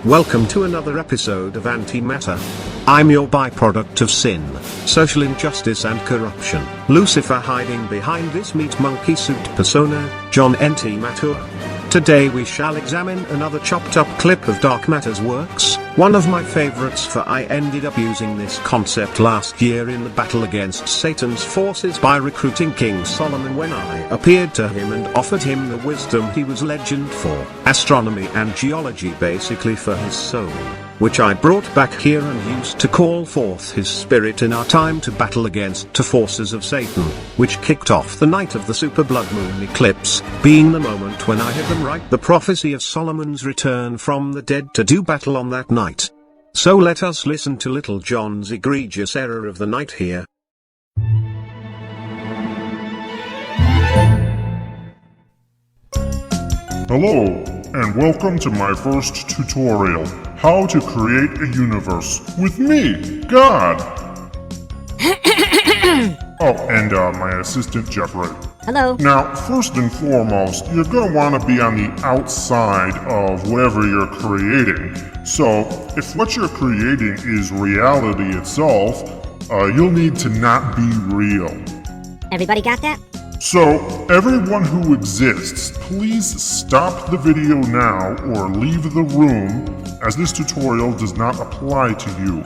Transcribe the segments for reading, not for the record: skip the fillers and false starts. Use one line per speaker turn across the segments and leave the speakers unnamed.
Welcome to another episode of Antimatter. I'm your byproduct of sin, social injustice and corruption, Lucifer hiding behind this meat monkey suit persona, John Antimatter. Today we shall examine another chopped up clip of Dark Matter's works, one of my favorites, for I ended up using this concept last year in the battle against Satan's forces by recruiting King Solomon when I appeared to him and offered him the wisdom he was legend for, astronomy and geology, basically for his soul, which I brought back here and used to call forth his spirit in our time to battle against the forces of Satan, which kicked off the night of the super blood moon eclipse, being the moment when I had them write the prophecy of Solomon's return from the dead to do battle on that night. So let us listen to Little John's egregious error of the night here.
Hello, and welcome to my first tutorial, how to create a universe with me, God. And my assistant Jeffrey.
Hello.
Now, first and foremost, you're going to want to be on the outside of whatever you're creating. So, if what you're creating is reality itself, you'll need to not be real.
Everybody got that?
So, everyone who exists, please stop the video now or leave the room, as this tutorial does not apply to you.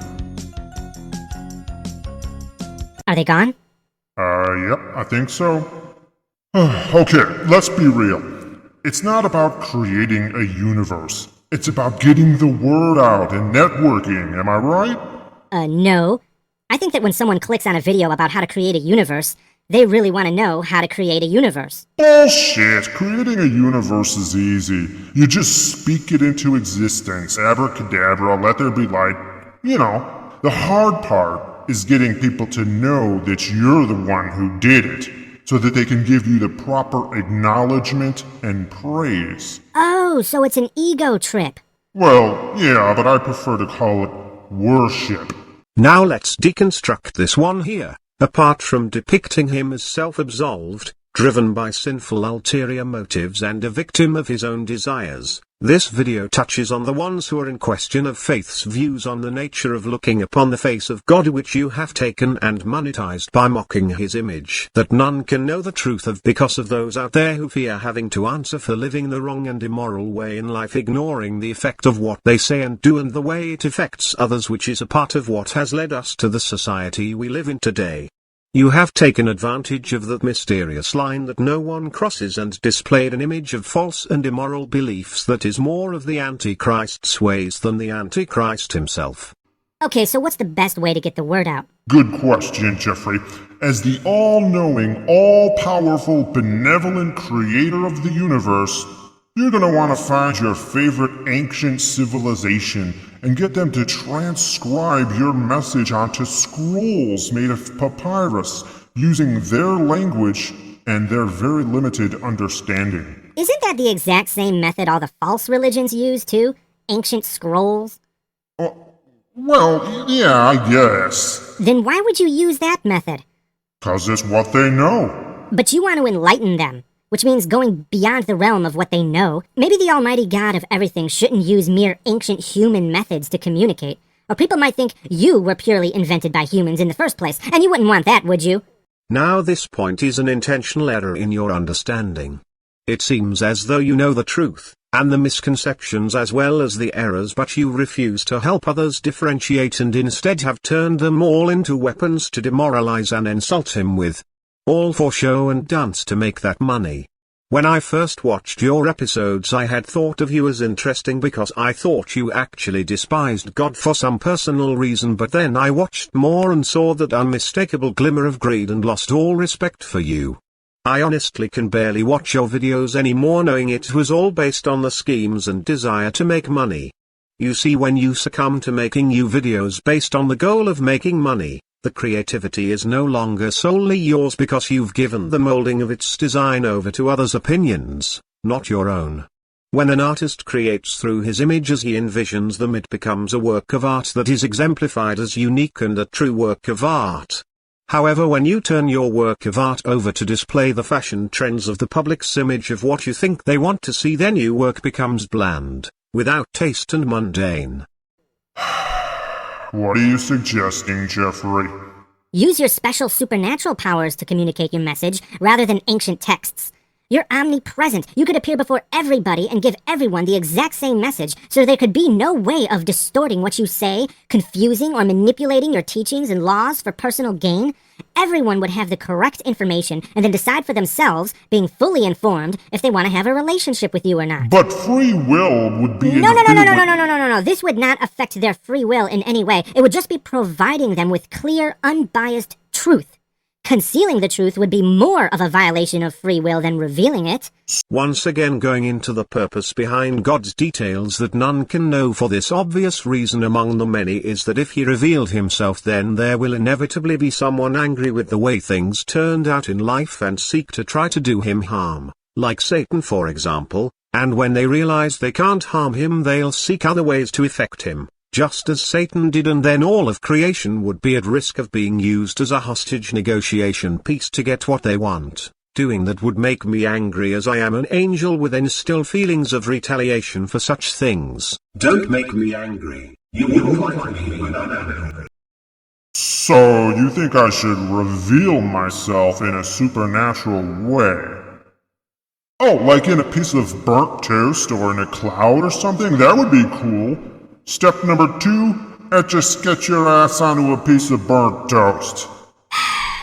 Are they gone?
Yep, I think so. Okay, let's be real. It's not about creating a universe. It's about getting the word out and networking, am I right?
No. I think that when someone clicks on a video about how to create a universe, they really want to know how to create a universe.
Bullshit! Creating a universe is easy. You just speak it into existence, abracadabra, let there be light. You know, the hard part is getting people to know that you're the one who did it, so that they can give you the proper acknowledgement and praise.
Oh, so it's an ego trip.
Well, yeah, but I prefer to call it worship.
Now let's deconstruct this one here. Apart from depicting him as self-absolved, driven by sinful ulterior motives and a victim of his own desires, this video touches on the ones who are in question of faith's views on the nature of looking upon the face of God, which you have taken and monetized by mocking his image, that none can know the truth of because of those out there who fear having to answer for living the wrong and immoral way in life, ignoring the effect of what they say and do and the way it affects others, which is a part of what has led us to the society we live in today. You have taken advantage of that mysterious line that no one crosses and displayed an image of false and immoral beliefs that is more of the Antichrist's ways than the Antichrist himself.
Okay, so what's the best way to get the word out?
Good question, Jeffrey. As the all-knowing, all-powerful, benevolent creator of the universe, you're going to want to find your favorite ancient civilization and get them to transcribe your message onto scrolls made of papyrus using their language and their very limited understanding.
Isn't that the exact same method all the false religions use, too? Ancient scrolls?
Well, yeah, I guess.
Then why would you use that method?
'Cause it's what they know.
But you want to enlighten them, which means going beyond the realm of what they know. Maybe the almighty God of everything shouldn't use mere ancient human methods to communicate, or people might think you were purely invented by humans in the first place, and you wouldn't want that, would you?
Now this point is an intentional error in your understanding. It seems as though you know the truth, and the misconceptions as well as the errors, but you refuse to help others differentiate and instead have turned them all into weapons to demoralize and insult him with. All for show and dance to make that money. When I first watched your episodes, I had thought of you as interesting because I thought you actually despised God for some personal reason, but then I watched more and saw that unmistakable glimmer of greed and lost all respect for you. I honestly can barely watch your videos anymore, knowing it was all based on the schemes and desire to make money. You see, when you succumb to making new videos based on the goal of making money, the creativity is no longer solely yours because you've given the molding of its design over to others' opinions, not your own. When an artist creates through his image as he envisions them, it becomes a work of art that is exemplified as unique and a true work of art. However, when you turn your work of art over to display the fashion trends of the public's image of what you think they want to see, then your work becomes bland, without taste and mundane.
What are you suggesting, Jeffrey?
Use your special supernatural powers to communicate your message, rather than ancient texts. You're omnipresent. You could appear before everybody and give everyone the exact same message, so there could be no way of distorting what you say, confusing or manipulating your teachings and laws for personal gain. Everyone would have the correct information and then decide for themselves, being fully informed, if they want to have a relationship with you or not.
But free will would be...
No. This would not affect their free will in any way. It would just be providing them with clear, unbiased truth. Concealing the truth would be more of a violation of free will than revealing it.
Once again going into the purpose behind God's details that none can know, for this obvious reason among the many is that if he revealed himself, then there will inevitably be someone angry with the way things turned out in life and seek to try to do him harm, like Satan for example, and when they realize they can't harm him they'll seek other ways to affect him. Just as Satan did, and then all of creation would be at risk of being used as a hostage negotiation piece to get what they want. Doing that would make me angry, as I am an angel with still feelings of retaliation for such things. Don't make me angry. You will find me when I'm angry.
So, you think I should reveal myself in a supernatural way? Oh, like in a piece of burnt toast or in a cloud or something? That would be cool. Step number 2, just get your ass onto a piece of burnt toast.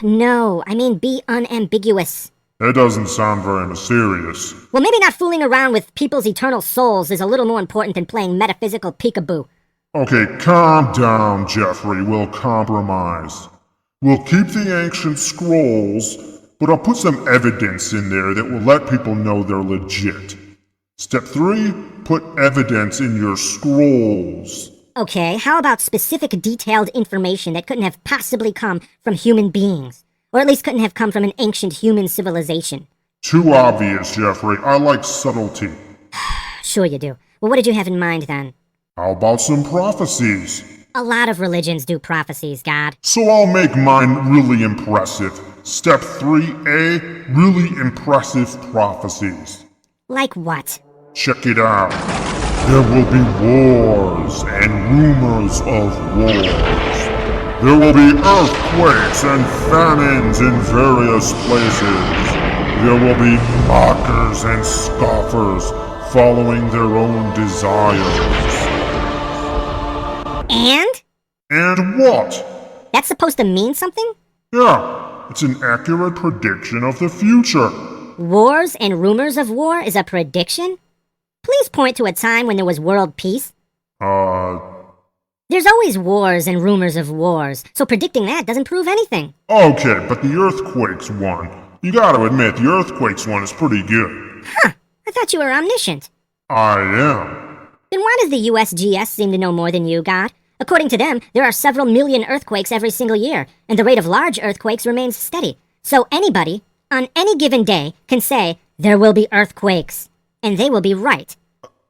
No, I mean be unambiguous.
That doesn't sound very mysterious.
Well, maybe not fooling around with people's eternal souls is a little more important than playing metaphysical peekaboo.
Okay, calm down, Jeffrey. We'll compromise. We'll keep the ancient scrolls, but I'll put some evidence in there that will let people know they're legit. Step 3, put evidence in your scrolls.
Okay, how about specific detailed information that couldn't have possibly come from human beings? Or at least couldn't have come from an ancient human civilization?
Too obvious, Jeffrey. I like subtlety.
Sure you do. Well, what did you have in mind then?
How about some prophecies?
A lot of religions do prophecies, God.
So I'll make mine really impressive. Step 3A, really impressive prophecies.
Like what?
Check it out. There will be wars and rumors of wars. There will be earthquakes and famines in various places. There will be mockers and scoffers following their own desires.
And?
And what?
That's supposed to mean something?
Yeah, it's an accurate prediction of the future.
Wars and rumors of war is a prediction? Please point to a time when there was world peace. There's always wars and rumors of wars, so predicting that doesn't prove anything.
Okay, but the earthquakes one. You gotta admit, the earthquakes one is pretty good.
Huh, I thought you were omniscient.
I am.
Then why does the USGS seem to know more than you, God? According to them, there are several million earthquakes every single year, and the rate of large earthquakes remains steady. So anybody, on any given day, can say, there will be earthquakes. And they will be right.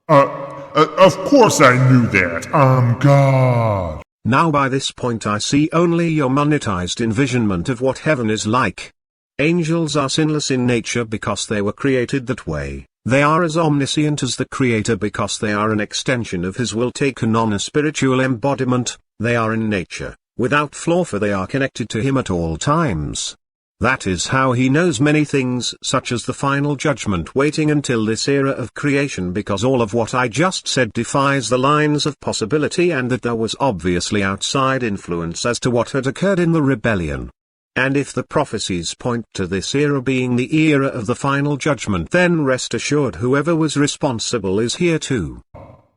Of course I knew that. I'm God.
Now by this point I see only your monetized envisionment of what heaven is like. Angels are sinless in nature because they were created that way. They are as omniscient as the Creator because they are an extension of His will taken on a spiritual embodiment. They are in nature, without flaw, for they are connected to Him at all times. That is how He knows many things, such as the final judgment waiting until this era of creation, because all of what I just said defies the lines of possibility, and that there was obviously outside influence as to what had occurred in the rebellion. And if the prophecies point to this era being the era of the final judgment, then rest assured whoever was responsible is here too.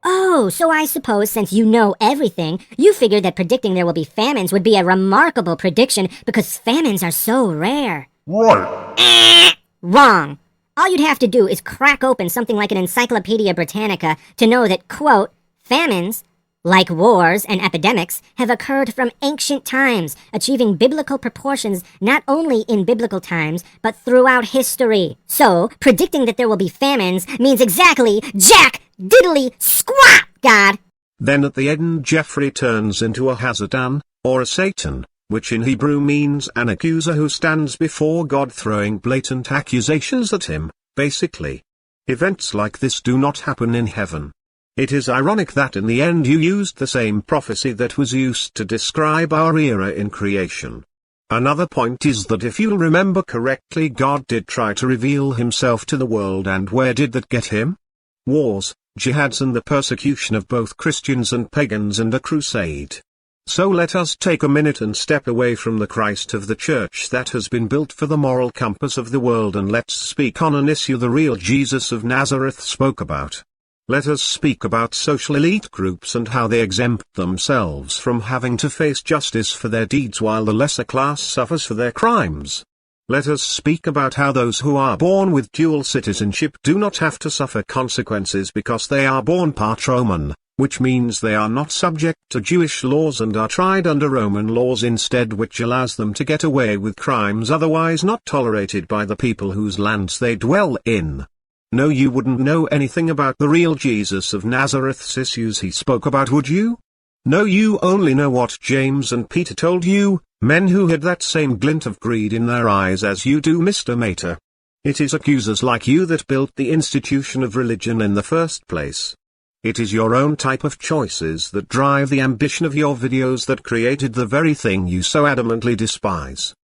Oh, so I suppose since you know everything, you figured that predicting there will be famines would be a remarkable prediction because famines are so rare.
Right.
Wrong. All you'd have to do is crack open something like an Encyclopedia Britannica to know that, quote, famines, like wars and epidemics, have occurred from ancient times, achieving biblical proportions not only in biblical times, but throughout history. So, predicting that there will be famines means exactly jack diddly squat, God!
Then at the end Jeffrey turns into a Hasatan, or a Satan, which in Hebrew means an accuser who stands before God throwing blatant accusations at him, basically. Events like this do not happen in heaven. It is ironic that in the end you used the same prophecy that was used to describe our era in creation. Another point is that if you'll remember correctly, God did try to reveal himself to the world, and where did that get him? Wars, jihads, and the persecution of both Christians and pagans, and a crusade. So let us take a minute and step away from the Christ of the church that has been built for the moral compass of the world, and let's speak on an issue the real Jesus of Nazareth spoke about. Let us speak about social elite groups and how they exempt themselves from having to face justice for their deeds while the lesser class suffers for their crimes. Let us speak about how those who are born with dual citizenship do not have to suffer consequences because they are born part Roman, which means they are not subject to Jewish laws and are tried under Roman laws instead, which allows them to get away with crimes otherwise not tolerated by the people whose lands they dwell in. No, you wouldn't know anything about the real Jesus of Nazareth's issues he spoke about, would you? No, you only know what James and Peter told you, men who had that same glint of greed in their eyes as you do, Mr. Mater. It is accusers like you that built the institution of religion in the first place. It is your own type of choices that drive the ambition of your videos that created the very thing you so adamantly despise.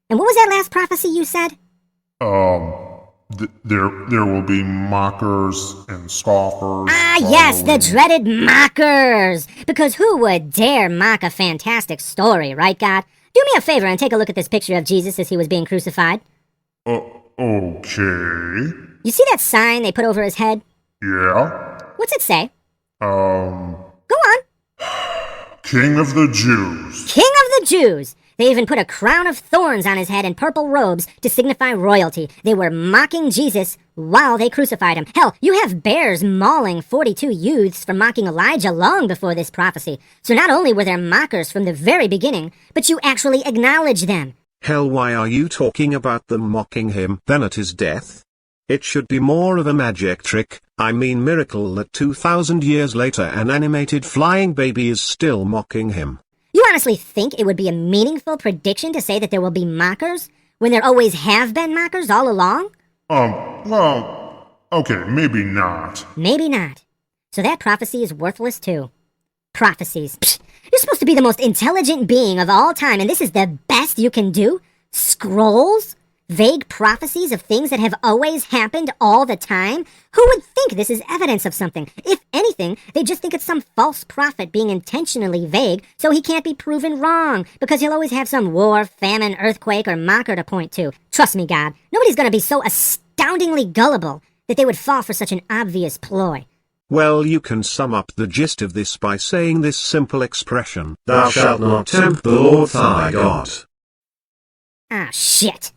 And what was that last prophecy you said?
There will be mockers and scoffers.
Yes, the dreaded mockers! Because who would dare mock a fantastic story, right, God? Do me a favor and take a look at this picture of Jesus as he was being crucified.
Okay.
You see that sign they put over his head?
Yeah?
What's it say? Go on.
King of the Jews.
King of the Jews! They even put a crown of thorns on his head and purple robes to signify royalty. They were mocking Jesus while they crucified him. Hell, you have bears mauling 42 youths for mocking Elijah long before this prophecy. So not only were there mockers from the very beginning, but you actually acknowledge them.
Hell, why are you talking about them mocking him then at his death? It should be more of a magic trick, I mean miracle, that 2,000 years later an animated flying baby is still mocking him.
You honestly think it would be a meaningful prediction to say that there will be mockers, when there always have been mockers all along?
Well, okay, maybe not.
Maybe not. So that prophecy is worthless too. Prophecies. Psh, you're supposed to be the most intelligent being of all time, and this is the best you can do? Scrolls? Vague prophecies of things that have always happened all the time? Who would think this is evidence of something? If anything, they just think it's some false prophet being intentionally vague so he can't be proven wrong, because he'll always have some war, famine, earthquake, or mocker to point to. Trust me, God, nobody's gonna be so astoundingly gullible that they would fall for such an obvious ploy.
Well, you can sum up the gist of this by saying this simple expression: Thou shalt not tempt the Lord thy God.
Ah, shit.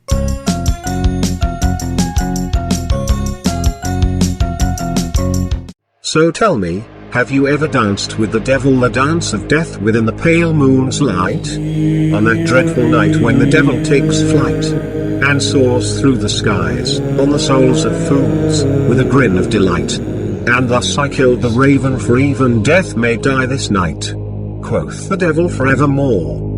So tell me, have you ever danced with the devil the dance of death within the pale moon's light? On that dreadful night when the devil takes flight and soars through the skies, on the souls of fools, with a grin of delight. And thus I killed the raven, for even death may die this night, quoth the devil forevermore.